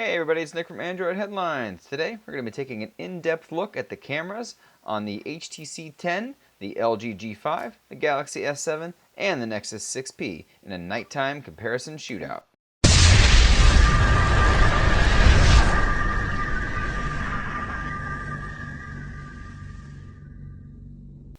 Hey everybody, it's Nick from Android Headlines. Today we're going to be taking an in-depth look at the cameras on the HTC 10, the LG G5, the Galaxy S7, and the Nexus 6P in a nighttime comparison shootout.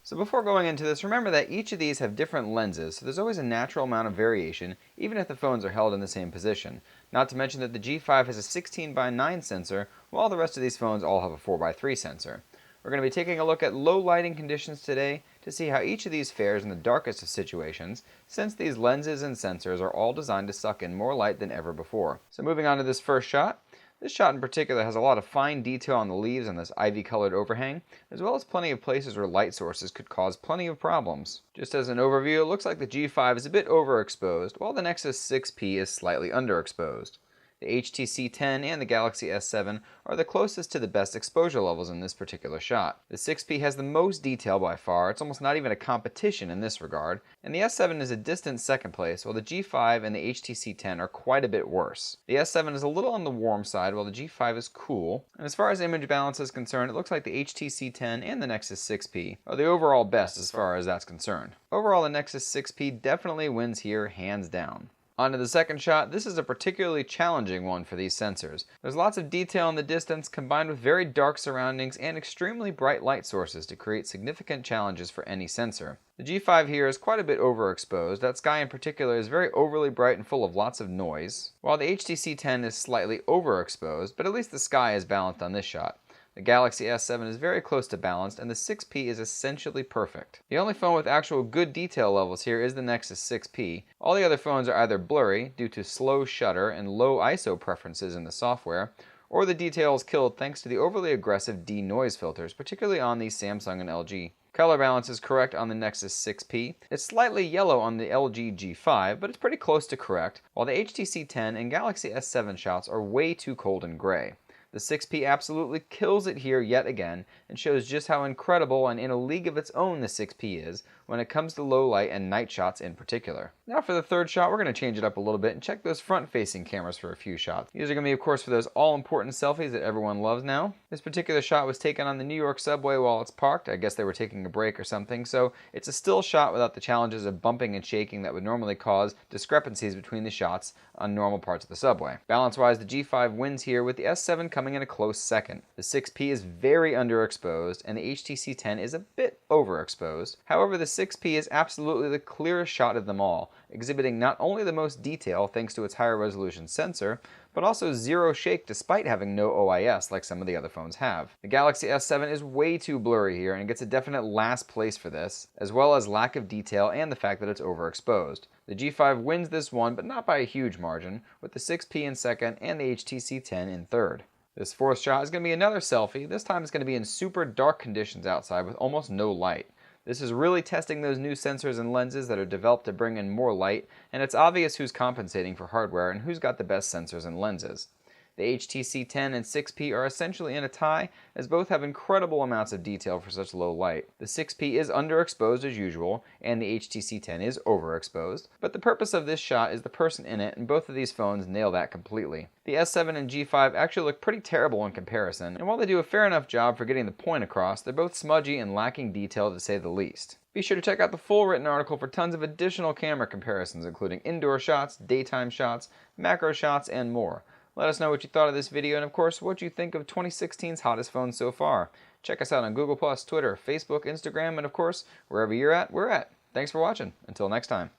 So before going into this, remember that each of these have different lenses, so there's always a natural amount of variation, even if the phones are held in the same position. Not to mention that the G5 has a 16:9 sensor, while the rest of these phones all have a 4:3 sensor. We're going to be taking a look at low lighting conditions today to see how each of these fares in the darkest of situations, since these lenses and sensors are all designed to suck in more light than ever before. So moving on to this first shot. This shot in particular has a lot of fine detail on the leaves and this ivy-colored overhang, as well as plenty of places where light sources could cause plenty of problems. Just as an overview, it looks like the G5 is a bit overexposed, while the Nexus 6P is slightly underexposed. The HTC 10 and the Galaxy S7 are the closest to the best exposure levels in this particular shot. The 6P has the most detail by far, it's almost not even a competition in this regard, and the S7 is a distant second place, while the G5 and the HTC 10 are quite a bit worse. The S7 is a little on the warm side, while the G5 is cool, and as far as image balance is concerned, it looks like the HTC 10 and the Nexus 6P are the overall best as far as that's concerned. Overall, the Nexus 6P definitely wins here, hands down. On to the second shot. This is a particularly challenging one for these sensors. There's lots of detail in the distance combined with very dark surroundings and extremely bright light sources to create significant challenges for any sensor. The G5 here is quite a bit overexposed. That sky in particular is very overly bright and full of lots of noise, while the HTC 10 is slightly overexposed, but at least the sky is balanced on this shot. The Galaxy S7 is very close to balanced, and the 6P is essentially perfect. The only phone with actual good detail levels here is the Nexus 6P. All the other phones are either blurry due to slow shutter and low ISO preferences in the software, or the detail is killed thanks to the overly aggressive denoise filters, particularly on the Samsung and LG. Color balance is correct on the Nexus 6P. It's slightly yellow on the LG G5, but it's pretty close to correct, while the HTC 10 and Galaxy S7 shots are way too cold and gray. The 6P absolutely kills it here yet again and shows just how incredible and in a league of its own the 6P is when it comes to low light and night shots in particular. Now for the third shot, we're going to change it up a little bit and check those front-facing cameras for a few shots. These are going to be, of course, for those all-important selfies that everyone loves now. This particular shot was taken on the New York subway while it's parked. I guess they were taking a break or something, so it's a still shot without the challenges of bumping and shaking that would normally cause discrepancies between the shots on normal parts of the subway. Balance-wise, the G5 wins here with the S7 coming in a close second. The 6P is very underexposed and the HTC 10 is a bit overexposed. However, the 6P is absolutely the clearest shot of them all, exhibiting not only the most detail thanks to its higher resolution sensor, but also zero shake despite having no OIS like some of the other phones have. The Galaxy S7 is way too blurry here and gets a definite last place for this, as well as lack of detail and the fact that it's overexposed. The G5 wins this one, but not by a huge margin, with the 6P in second and the HTC 10 in third. This fourth shot is going to be another selfie. This time it's going to be in super dark conditions outside with almost no light. This is really testing those new sensors and lenses that are developed to bring in more light, and it's obvious who's compensating for hardware and who's got the best sensors and lenses. The HTC 10 and 6P are essentially in a tie, as both have incredible amounts of detail for such low light. The 6P is underexposed as usual, and the HTC 10 is overexposed, but the purpose of this shot is the person in it, and both of these phones nail that completely. The S7 and G5 actually look pretty terrible in comparison, and while they do a fair enough job for getting the point across, they're both smudgy and lacking detail to say the least. Be sure to check out the full written article for tons of additional camera comparisons, including indoor shots, daytime shots, macro shots, and more. Let us know what you thought of this video and, of course, what you think of 2016's hottest phones so far. Check us out on Google+, Twitter, Facebook, Instagram, and, of course, wherever you're at, we're at. Thanks for watching. Until next time.